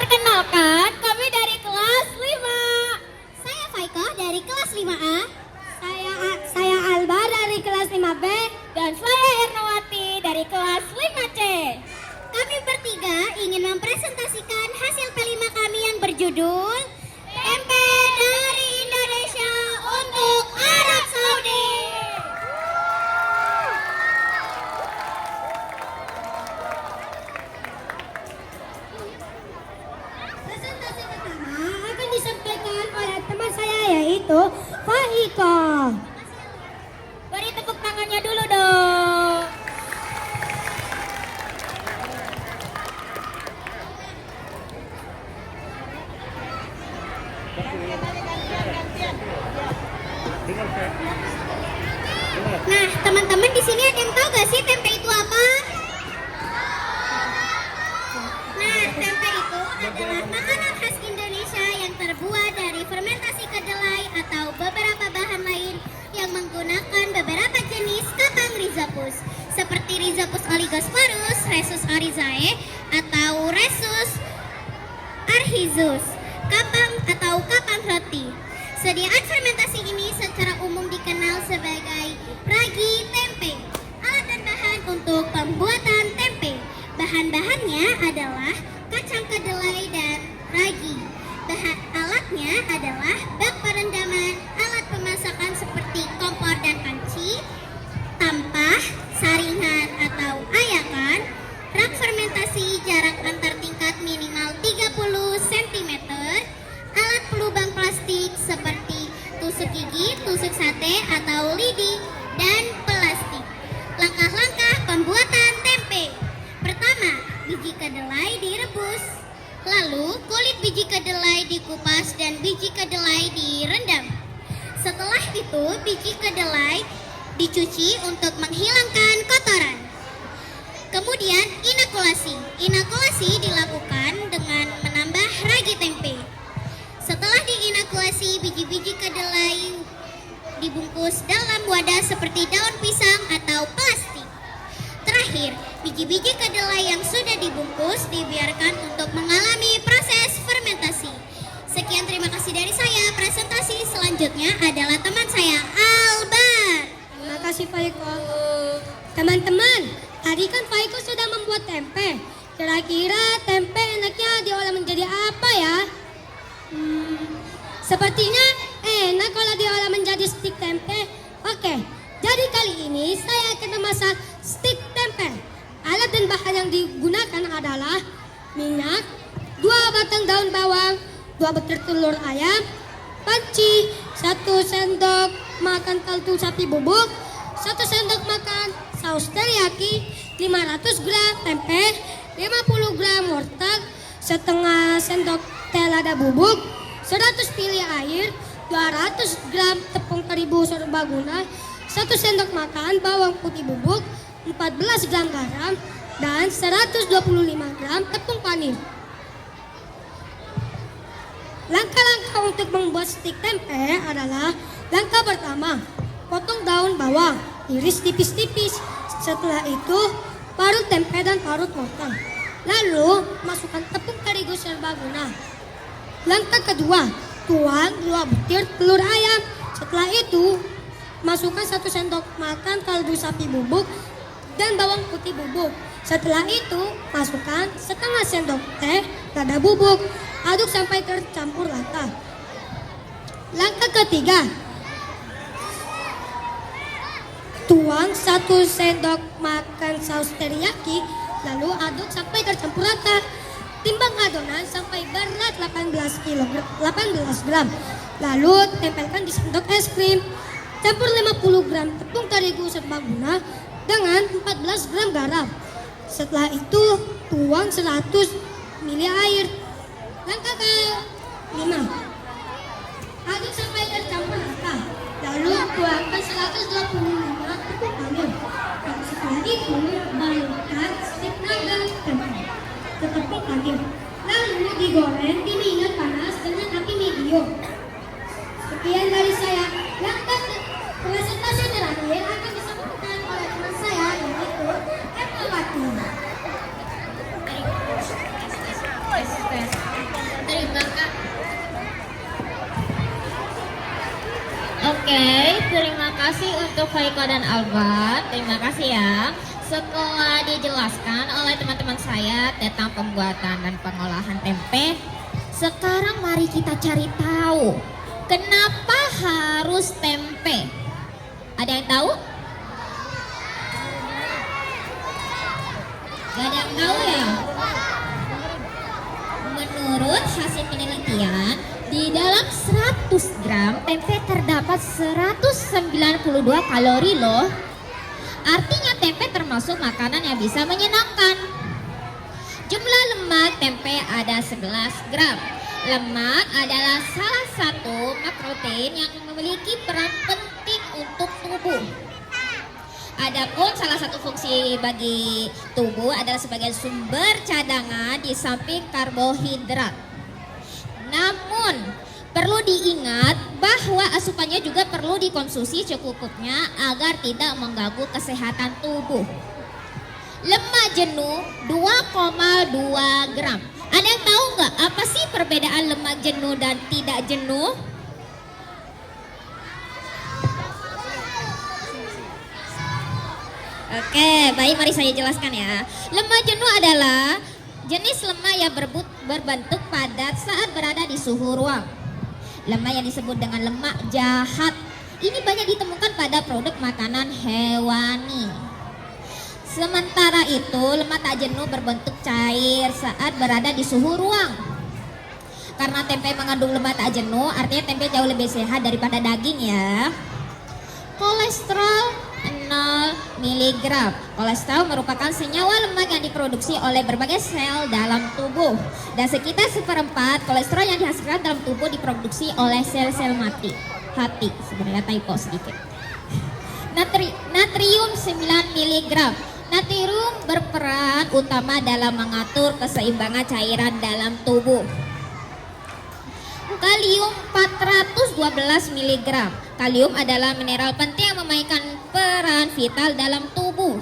Perkenalkan, kami dari kelas 5. Saya Faiko dari kelas 5A. Saya Alba dari kelas 5B dan saya Ernawati dari kelas 5C. Kami bertiga ingin mempresentasikan hasil P5 kami yang berjudul Tempe dari Indonesia untuk Arab Saudi. Presentasi pertama akan disampaikan oleh teman saya yaitu Faiko. Beri tepuk tangannya dulu dong. Nah, teman-teman di sini ada yang tahu gak sih tempe itu apa? Nah, tempe itu adalah makanan khas Indonesia yang terbuat dari fermentasi kedelai atau beberapa bahan lain yang menggunakan beberapa jenis kapang rhizopus seperti Rhizopus oligosporus, Rhesus oryzae, atau Rhesus arhizus, kapang atau kapang roti. Sediaan fermentasi ini secara umum dikenal sebagai ragi tempe. Alat dan bahan untuk pembuatan tempe. Bahan-bahannya adalah kacang kedelai dan ragi. Bahan alatnya adalah bak perendaman, alat pemasakan seperti kompor dan panci, tampah, saringan atau ayakan, rak fermentasi jarak antar tingkat minimal 30 cm, alat pelubang plastik seperti tusuk gigi, tusuk sate atau lidi, dan plastik. Langkah-langkah pembuatan tempe. Pertama, biji kedelai direbus. Lalu, kulit biji kedelai dikupas dan biji kedelai direndam. Setelah itu, biji kedelai dicuci untuk menghilangkan kotoran. Kemudian, inokulasi. Inokulasi dilakukan dengan menambah ragi tempe. Setelah diinokulasi, biji-biji kedelai dibungkus dalam wadah seperti daun pisang atau plastik. Terakhir, biji-biji kedelai yang sudah dibungkus dibiarkan untuk mengalami proses fermentasi. Sekian, terima kasih dari saya. Presentasi selanjutnya adalah teman saya, Albar. Terima kasih Faiko. Teman-teman, tadi kan Faiko sudah membuat tempe. Kira-kira tempe enaknya diolah menjadi apa ya? Sepertinya enak kalau diolah menjadi stik tempe. Oke, jadi kali ini saya akan memasak stik tempe. Alat dan bahan yang digunakan adalah minyak, 2 batang daun bawang, 2 butir telur ayam, panci, 1 sendok makan kaldu sapi bubuk, 1 sendok makan saus teriyaki, 500 gram tempe, 50 gram wortel, setengah sendok teh lada bubuk, 100 ml air, 200 gram tepung terigu serbaguna, 1 sendok makan bawang putih bubuk, 14 gram garam, dan 125 gram tepung panir. Langkah-langkah untuk membuat stik tempe adalah: langkah pertama, potong daun bawang, iris tipis-tipis. Setelah itu, parut tempe dan parut wortel. Lalu, masukkan tepung terigu serbaguna. Langkah kedua, tuang 2 butir telur ayam. Setelah itu, masukkan 1 sendok makan kaldu sapi bubuk dan bawang putih bubuk. Setelah itu, masukkan setengah sendok teh lada bubuk. Aduk sampai tercampur rata. Langkah ketiga, tuang 1 sendok makan saus teriyaki, lalu aduk sampai tercampur rata. Timbang adonan sampai berat 18 gram. Lalu tempelkan di sendok es krim. Campur 50 gram tepung terigu serbaguna dengan 14 gram garam. Setelah itu, tuang 100 ml air. Langkah ke-5, aduk sampai tercampur rata. Lalu tuangkan 125 tepung panir. Dan setelah itu, balurkan stik naga tempe ke tepung panir. Lalu digoreng di minyak panas dengan api medium. Sekian dari saya. Langkah presentasi terakhir akan disampaikan oleh teman saya, yaitu Ernawati. Oke, terima kasih untuk Faiko dan Albert. Terima kasih ya. Setelah dijelaskan oleh teman-teman saya tentang pembuatan dan pengolahan tempe, sekarang mari kita cari tahu kenapa harus tempe. Ada yang tahu? Gak ada yang tahu ya? Menurut hasil penelitian, di dalam 100 gram tempe terdapat 192 kalori loh. Artinya tempe termasuk makanan yang bisa menyenangkan. Jumlah lemak tempe ada 11 gram. Lemak adalah salah satu makroprotein yang memiliki peran penting untuk tubuh. Adapun salah satu fungsi bagi tubuh adalah sebagai sumber cadangan di samping karbohidrat. Namun perlu diingat bahwa asupannya juga perlu dikonsumsi secukupnya agar tidak mengganggu kesehatan tubuh. Lemak jenuh 2,2 gram. Ada yang tahu nggak apa sih perbedaan lemak jenuh dan tidak jenuh? Oke, baik, mari saya jelaskan ya. Lemak jenuh adalah jenis lemak yang berbentuk padat saat berada di suhu ruang. Lemak yang disebut dengan lemak jahat ini banyak ditemukan pada produk makanan hewani. Sementara itu, lemak tak jenuh berbentuk cair saat berada di suhu ruang. Karena tempe mengandung lemak tak jenuh, artinya tempe jauh lebih sehat daripada daging ya. Kolesterol 0 mg. Kolesterol merupakan senyawa lemak yang diproduksi oleh berbagai sel dalam tubuh. Dan sekitar seperempat kolesterol yang dihasilkan dalam tubuh diproduksi oleh sel-sel mati. Hati, sebenarnya typo sedikit. Natrium 9 mg. Natrium berperan utama dalam mengatur keseimbangan cairan dalam tubuh. Kalium 412 mg. Kalium adalah mineral penting yang memainkan peran vital dalam tubuh,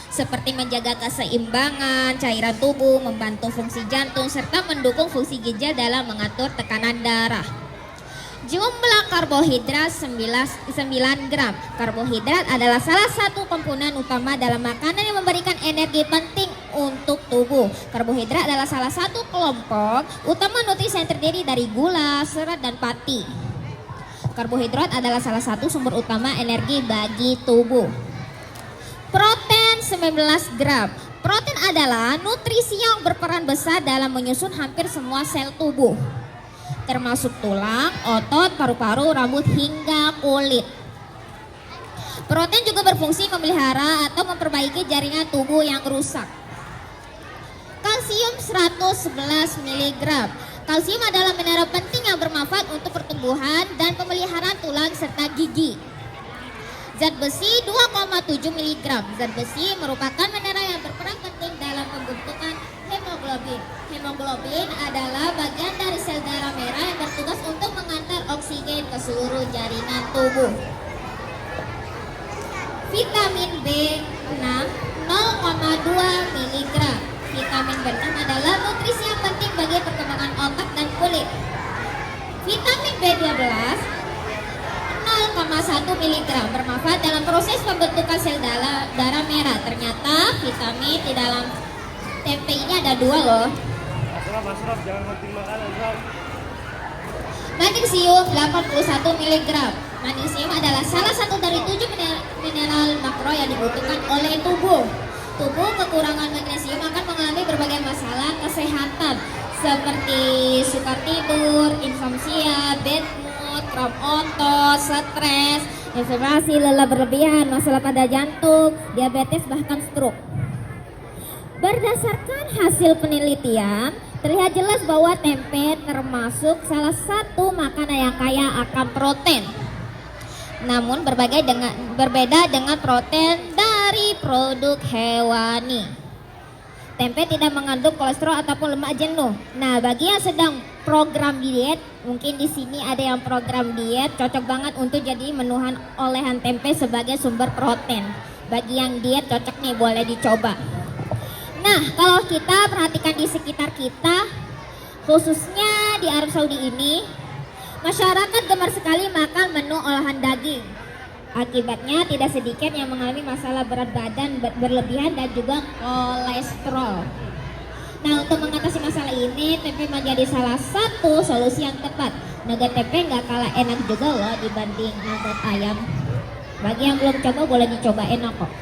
seperti menjaga keseimbangan cairan tubuh, membantu fungsi jantung, serta mendukung fungsi ginjal dalam mengatur tekanan darah. Jumlah karbohidrat 9 gram. Karbohidrat adalah salah satu komponen utama dalam makanan yang memberikan energi penting untuk tubuh. Karbohidrat adalah salah satu kelompok utama nutrisi yang terdiri dari gula, serat, dan pati. Karbohidrat adalah salah satu sumber utama energi bagi tubuh. Protein 19 gram. Protein adalah nutrisi yang berperan besar dalam menyusun hampir semua sel tubuh, termasuk tulang, otot, paru-paru, rambut, hingga kulit. Protein juga berfungsi memelihara atau memperbaiki jaringan tubuh yang rusak. Kalsium 111 mg. Kalsium adalah mineral penting yang bermanfaat untuk pertumbuhan dan pemeliharaan tulang serta gigi. Zat besi 2,7 mg. Zat besi merupakan mineral yang berperan penting dalam pembentukan hemoglobin. Hemoglobin adalah bagian dari sel darah merah yang bertugas untuk mengantar oksigen ke seluruh jaringan tubuh. Vitamin B6 0,2 mg. Vitamin B6 adalah nutrisi yang penting bagi perkembangan otak dan kulit. Vitamin B12 0,1 mg bermanfaat dalam proses pembentukan sel darah merah. Ternyata vitamin di dalam tempe ini ada 2 loh. Asraf, jangan penting makanan, Asraf. Magnesium 81 mg. Magnesium adalah salah satu dari 7 mineral makro yang dibutuhkan oleh tubuh. Tubuh kekurangan magnesium akan mengalami berbagai masalah kesehatan seperti sukar tidur, insomnia, bad mood, kram otot, stres, inflamasi, lelah berlebihan, masalah pada jantung, diabetes, bahkan stroke. Berdasarkan hasil penelitian, terlihat jelas bahwa tempe termasuk salah satu makanan yang kaya akan protein. Namun berbeda dengan protein dari produk hewani. Tempe tidak mengandung kolesterol ataupun lemak jenuh. Nah, bagi yang sedang program diet, mungkin di sini ada yang program diet, cocok banget untuk jadi menuhan olehan tempe sebagai sumber protein. Bagi yang diet cocok nih, boleh dicoba. Nah, kalau kita perhatikan di sekitar kita, khususnya di Arab Saudi ini, Masyarakat gemar sekali makan menu olahan daging. Akibatnya tidak sedikit yang mengalami masalah berat badan berlebihan dan juga kolesterol. Nah, untuk mengatasi masalah ini, tempe menjadi salah satu solusi yang tepat. Nugget tempe nggak kalah enak juga loh dibanding nugget ayam. Bagi yang belum coba boleh dicoba, enak kok.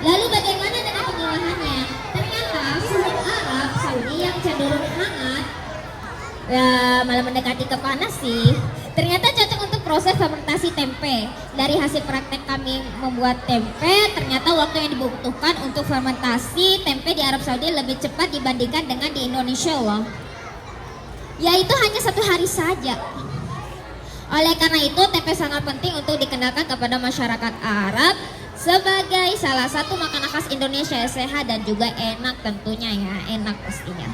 Lalu bagaimana dengan pengolahannya? Ternyata suhu Arab Saudi yang cenderung hangat, ya malah mendekati ke panas sih. Ternyata cocok untuk proses fermentasi tempe. Dari hasil praktek kami membuat tempe, ternyata waktu yang dibutuhkan untuk fermentasi tempe di Arab Saudi lebih cepat dibandingkan dengan di Indonesia loh. Yaitu hanya 1 hari saja. Oleh karena itu, tempe sangat penting untuk dikenalkan kepada masyarakat Arab sebagai salah satu makanan khas Indonesia yang sehat dan juga enak tentunya ya, enak pastinya.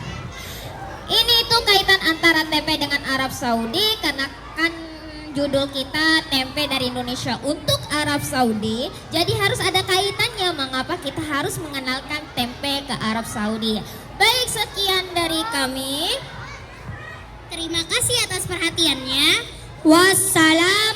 Ini itu kaitan antara tempe dengan Arab Saudi karena kan judul kita tempe dari Indonesia untuk Arab Saudi. Jadi harus ada kaitannya mengapa kita harus mengenalkan tempe ke Arab Saudi. Baik, sekian dari kami. Terima kasih atas perhatiannya. Wassalam.